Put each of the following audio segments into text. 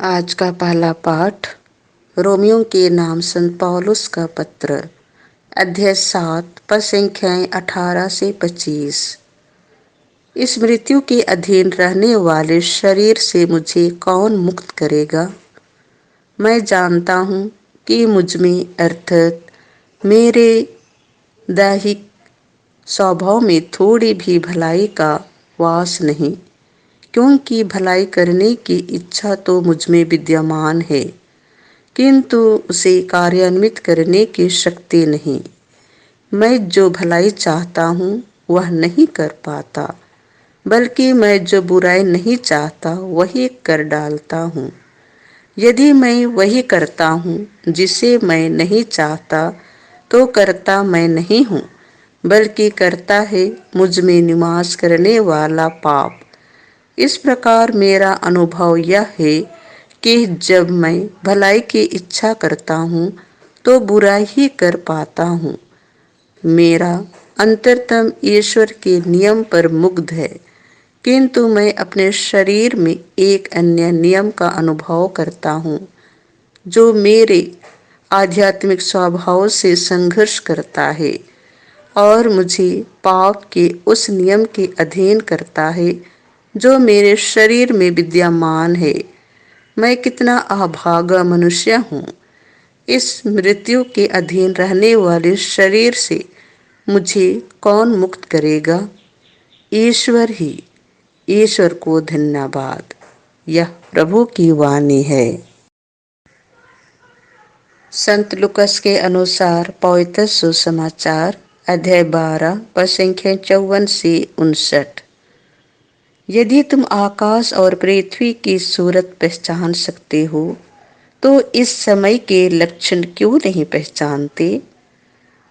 आज का पहला पाठ रोमियो के नाम संत पौलुस का पत्र, अध्याय 7, पद संख्याएं 18 से 25। इस मृत्यु के अधीन रहने वाले शरीर से मुझे कौन मुक्त करेगा? मैं जानता हूँ कि मुझ में अर्थात मेरे दैहिक स्वभाव में थोड़ी भी भलाई का वास नहीं, क्योंकि भलाई करने की इच्छा तो मुझ में विद्यमान है, किंतु उसे कार्यान्वित करने की शक्ति नहीं। मैं जो भलाई चाहता हूँ वह नहीं कर पाता, बल्कि मैं जो बुराई नहीं चाहता वही कर डालता हूँ। यदि मैं वही करता हूँ जिसे मैं नहीं चाहता, तो करता मैं नहीं हूँ, बल्कि करता है मुझ में निवास करने वाला पाप। इस प्रकार मेरा अनुभव यह है कि जब मैं भलाई की इच्छा करता हूँ तो बुराई ही कर पाता हूँ। मेरा अंतरतम ईश्वर के नियम पर मुग्ध है, किंतु मैं अपने शरीर में एक अन्य नियम का अनुभव करता हूँ, जो मेरे आध्यात्मिक स्वभाव से संघर्ष करता है और मुझे पाप के उस नियम के अधीन करता है जो मेरे शरीर में विद्यमान है। मैं कितना अभागा मनुष्य हूँ! इस मृत्यु के अधीन रहने वाले शरीर से मुझे कौन मुक्त करेगा? ईश्वर ही। ईश्वर को धन्यवाद। यह प्रभु की वाणी है। संत लुकस के अनुसार पवित्र सुसमाचार, अध्याय 12, पद संख्या 54 से 59। यदि तुम आकाश और पृथ्वी की सूरत पहचान सकते हो, तो इस समय के लक्षण क्यों नहीं पहचानते?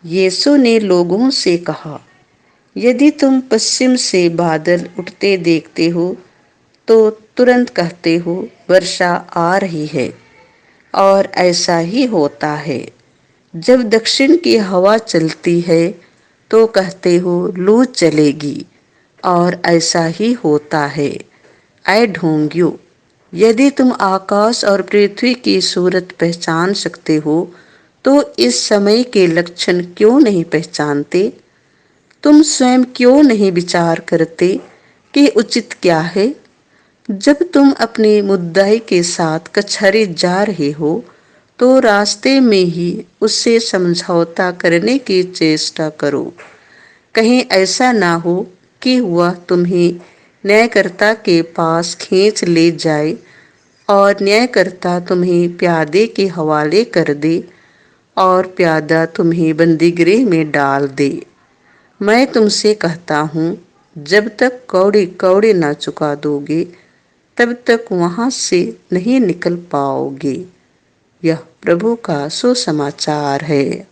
यीशु ने लोगों से कहा, यदि तुम पश्चिम से बादल उठते देखते हो, तो तुरंत कहते हो वर्षा आ रही है, और ऐसा ही होता है। जब दक्षिण की हवा चलती है, तो कहते हो लू चलेगी, और ऐसा ही होता है। ऐ ढोंगियों, यदि तुम आकाश और पृथ्वी की सूरत पहचान सकते हो, तो इस समय के लक्षण क्यों नहीं पहचानते? तुम स्वयं क्यों नहीं विचार करते कि उचित क्या है? जब तुम अपने मुद्दाई के साथ कचहरी जा रहे हो, तो रास्ते में ही उससे समझौता करने की चेष्टा करो। कहीं ऐसा ना हो कि वह तुम्हें न्यायकर्ता के पास खींच ले जाए और न्यायकर्ता तुम्हें प्यादे के हवाले कर दे और प्यादा तुम्हें बंदीगृह में डाल दे। मैं तुमसे कहता हूँ, जब तक कौड़ी कौड़ी ना चुका दोगे, तब तक वहां से नहीं निकल पाओगे। यह प्रभु का सुसमाचार है।